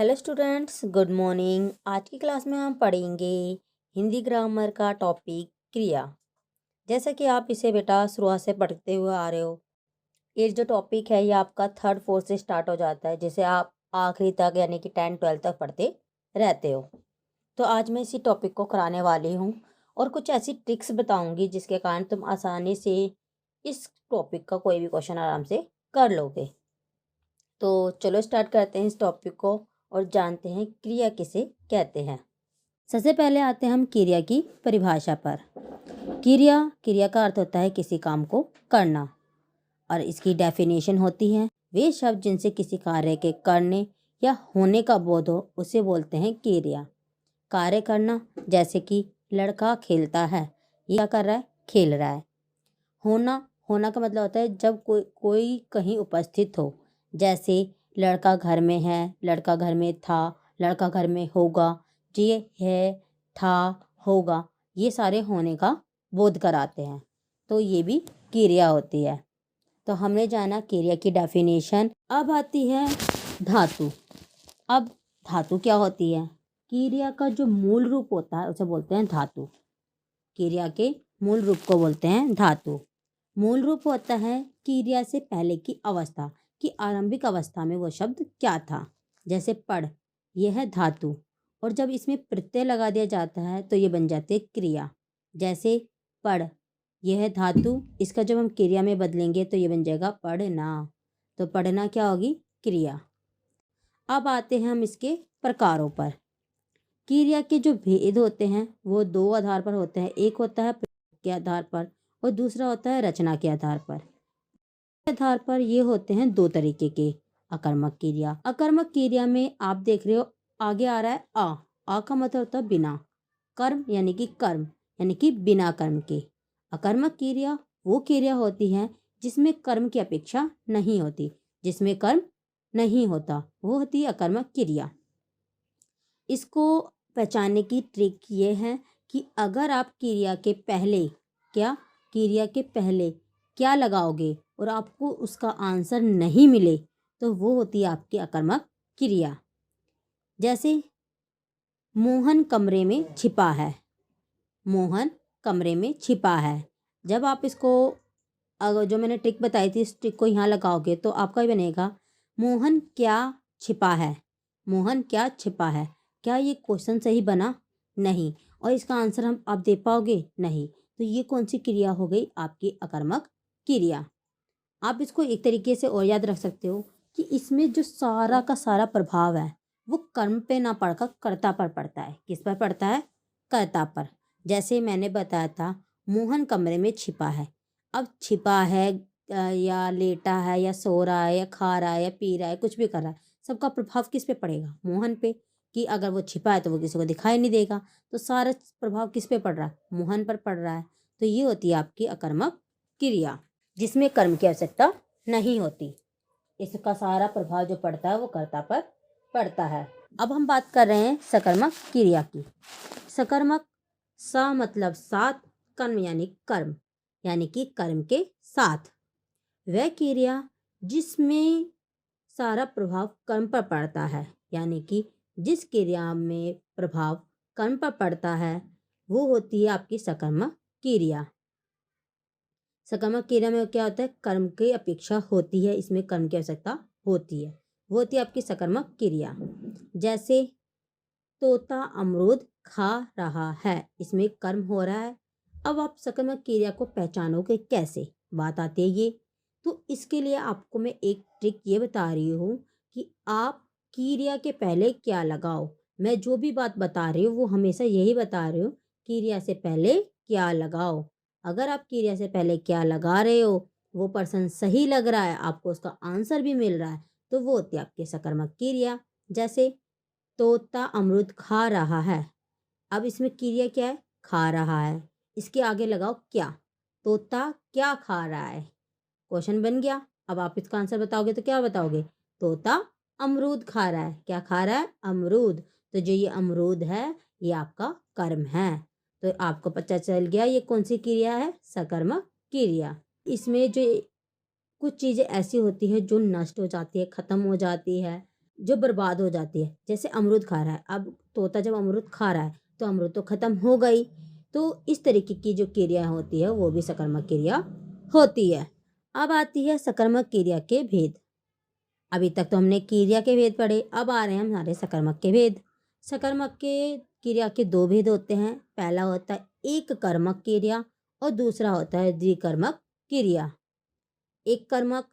Hello students, good morning. आज की class में हम पढ़ेंगे हिंदी ग्रामर का टॉपिक क्रिया। जैसा कि आप इसे बेटा शुरुआत से पढ़ते हुए आ रहे हो, ये जो टॉपिक है ये आपका थर्ड फोर्थ से स्टार्ट हो जाता है, जिसे आप आखिरी तक यानी कि 10 12 तक पढ़ते रहते हो। तो आज मैं इसी टॉपिक को कराने वाली हूँ और कुछ ऐसी ट्रिक्स बताऊँगी जिसके कारण तुम आसानी से इस टॉपिक का कोई भी क्वेश्चन आराम से कर लोगे। तो चलो स्टार्ट करते हैं इस टॉपिक को और जानते हैं क्रिया किसे कहते हैं। सबसे पहले आते हैं हम क्रिया की परिभाषा पर। क्रिया का अर्थ होता है किसी काम को करना, और इसकी डेफिनेशन होती है वे शब्द जिनसे किसी कार्य के करने या होने का बोध हो उसे बोलते हैं क्रिया। कार्य करना, जैसे कि लड़का खेलता है, ये क्या कर रहा है? खेल रहा है। होना होना का मतलब होता है जब कोई कहीं उपस्थित हो, जैसे लड़का घर में है, लड़का घर में था, लड़का घर में होगा। ये है, था, होगा, ये सारे होने का बोध कराते हैं, तो ये भी क्रिया होती है। तो हमने जाना क्रिया की डेफिनेशन। अब आती है धातु। अब धातु क्या होती है? क्रिया का जो मूल रूप होता है उसे बोलते हैं धातु। क्रिया के मूल रूप को बोलते हैं धातु। मूल रूप होता है क्रिया से पहले की अवस्था, की आरंभिक अवस्था में वो शब्द क्या था। जैसे पढ़, यह है धातु, और जब इसमें प्रत्यय लगा दिया जाता है तो ये बन जाती है क्रिया। जैसे पढ़, यह है धातु, इसका जब हम क्रिया में बदलेंगे तो ये बन जाएगा पढ़ना। तो पढ़ना क्या होगी? क्रिया। अब आते हैं हम इसके प्रकारों पर। क्रिया के जो भेद होते हैं वो दो आधार पर होते हैं। एक होता है प्रयोग के आधार पर और दूसरा होता है रचना के आधार पर। के आधार पर ये होते हैं दो तरीके के। अकर्मक क्रिया। अकर्मक क्रिया में आप देख रहे हो आगे आ रहा है आ का मतलब होता है बिना कर्म, यानी कि कर्म यानी कि बिना कर्म के। अकर्मक क्रिया वो क्रिया होती है जिसमें कर्म की अपेक्षा नहीं होती, जिसमें कर्म नहीं होता, वो होती है अकर्मक क्रिया। इसको पहचानने की ट्रिक ये है कि अगर आप क्रिया के पहले क्या लगाओगे और आपको उसका आंसर नहीं मिले तो वो होती है आपकी अकर्मक क्रिया। जैसे मोहन कमरे में छिपा है। मोहन कमरे में छिपा है। जब आप इसको अगर जो मैंने ट्रिक बताई थी इस ट्रिक को यहाँ लगाओगे तो आपका ही बनेगा मोहन क्या छिपा है। मोहन क्या छिपा है। क्या ये क्वेश्चन सही बना? नहीं। और इसका आंसर आप दे पाओगे? नहीं। तो ये कौन सी क्रिया हो गई? आपकी अकर्मक क्रिया। आप इसको एक तरीके से और याद रख सकते हो कि इसमें जो सारा का सारा प्रभाव है वो कर्म पे ना पड़कर कर्ता पर पड़ता है। किस पर पड़ता है? कर्ता पर। जैसे मैंने बताया था मोहन कमरे में छिपा है। अब छिपा है या लेटा है या सो रहा है या खा रहा है या पी रहा है, कुछ भी कर रहा है, सबका प्रभाव किस पे पड़ेगा? मोहन पे। कि अगर वो छिपा है तो वो किसी को दिखाई नहीं देगा, तो सारा प्रभाव किस पे पड़ रहा है? मोहन पर पड़ रहा है। तो ये होती है आपकी अकर्मक क्रिया, जिसमें कर्म की आवश्यकता नहीं होती। इसका सारा प्रभाव जो पड़ता है वो कर्ता पर पड़ता है। अब हम बात कर रहे हैं सकर्मक क्रिया की। सकर्मक, स मतलब साथ, कर्म यानी कि कर्म के साथ। वह क्रिया जिसमें सारा प्रभाव कर्म पर पड़ता है, यानी कि जिस क्रिया में प्रभाव कर्म पर पड़ता है वो होती है आपकी सकर्मक क्रिया। सकर्मक क्रिया में क्या होता है? कर्म की अपेक्षा होती है, इसमें कर्म की आवश्यकता होती है, वो होती है आपकी सकर्मक क्रिया। जैसे तोता अमरूद खा रहा है, इसमें कर्म हो रहा है। अब आप सकर्मक क्रिया को पहचानोगे कैसे? बात आती है ये। तो इसके लिए आपको मैं एक ट्रिक ये बता रही हूँ कि आप क्रिया के पहले क्या लगाओ। मैं जो भी बात बता रही हूँ वो हमेशा यही बता रही हूँ, क्रिया से पहले क्या लगाओ। अगर आप क्रिया से पहले क्या लगा रहे हो, वो पर्सन सही लग रहा है, आपको उसका आंसर भी मिल रहा है, तो वो होती है आपकी सकर्मक क्रिया। जैसे तोता अमरूद खा रहा है। अब इसमें क्रिया क्या है? खा रहा है। इसके आगे लगाओ क्या। तोता क्या खा रहा है, क्वेश्चन बन गया। अब आप इसका आंसर बताओगे तो क्या बताओगे? तोता अमरूद खा रहा है। क्या खा रहा है? अमरूद। तो जो ये अमरूद है ये आपका कर्म है। तो आपको पता चल गया ये कौन सी क्रिया है? सकर्मक क्रिया। इसमें जो कुछ चीज़ें ऐसी होती है जो नष्ट हो जाती है, ख़त्म हो जाती है, जो बर्बाद हो जाती है। जैसे अमरूद खा रहा है, अब तोता जब अमरूद खा रहा है तो अमरूद तो ख़त्म हो गई। तो इस तरीके की जो क्रिया होती है वो भी सकर्मक क्रिया होती है। अब आती है सकर्मक क्रिया के भेद। अभी तक तो हमने क्रिया के भेद पढ़े, अब आ रहे हैं हमारे सकर्मक के भेद। सकर्मक के क्रिया के दो भेद होते हैं। पहला होता है एक कर्मक क्रिया और दूसरा होता है द्विकर्मक क्रिया। एक कर्मक,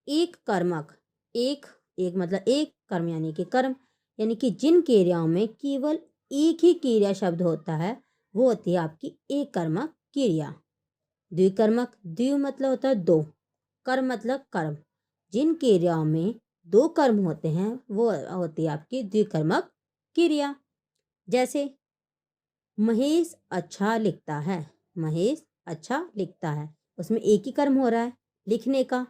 एक कर्मक, एक एक मतलब एक कर्म यानी कि कर्म, यानी कि जिन क्रियाओं में केवल एक ही क्रिया शब्द होता है वो होती है आपकी एक कर्मक क्रिया। द्विकर्मक, द्वि मतलब होता है दो, कर्म मतलब कर्म, जिन क्रियाओं में दो कर्म होते हैं वो होती है आपकी द्विकर्मक क्रिया। जैसे महेश अच्छा लिखता है, महेश अच्छा लिखता है, उसमें एक ही कर्म हो रहा है लिखने का,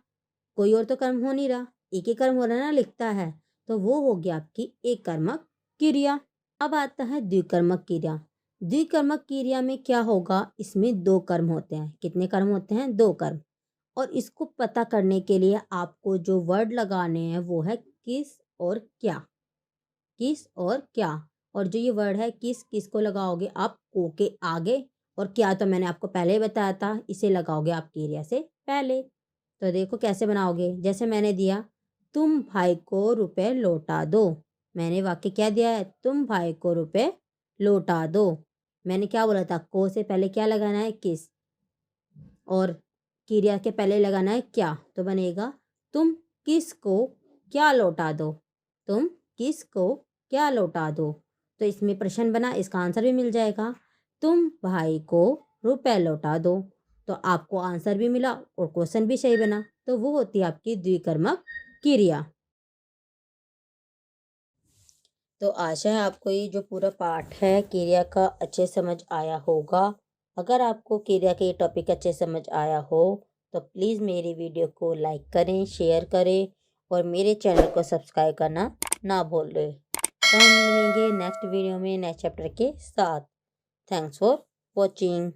कोई और तो कर्म हो नहीं रहा, एक ही कर्म हो रहा है ना, लिखता है, तो वो हो गया आपकी एक कर्मक क्रिया। अब आता है द्विकर्मक क्रिया। द्विकर्मक क्रिया में क्या होगा, इसमें दो कर्म होते हैं। कितने कर्म होते हैं? दो कर्म। और इसको पता करने के लिए आपको जो वर्ड लगाने हैं वो है किस और क्या, किस और क्या। और जो ये वर्ड है किस, किसको लगाओगे आप को के आगे, और क्या तो मैंने आपको पहले ही बताया था, इसे लगाओगे आप क्रिया से पहले। तो देखो कैसे बनाओगे। जैसे मैंने दिया तुम भाई को रुपए लौटा दो, मैंने वाक्य क्या दिया है, तुम भाई को रुपए लौटा दो। मैंने क्या बोला था, को से पहले क्या लगाना है, किस, और क्रिया के पहले लगाना है क्या, तो बनेगा तुम किसको क्या लौटा दो, तुम किसको क्या लौटा दो। तो इसमें प्रश्न बना, इसका आंसर भी मिल जाएगा, तुम भाई को रुपए लौटा दो। तो आपको आंसर भी मिला और क्वेश्चन भी सही बना। तो वो होती है आपकी द्विकर्मक क्रिया। तो आशा है आपको ये जो पूरा पाठ है क्रिया का अच्छे समझ आया होगा। अगर आपको क्रिया के ये टॉपिक अच्छे समझ आया हो तो प्लीज़ मेरी वीडियो को लाइक करें, शेयर करें और मेरे चैनल को सब्सक्राइब करना ना भूलें। तो हम मिलेंगे नेक्स्ट वीडियो में नए चैप्टर के साथ। Thanks for watching.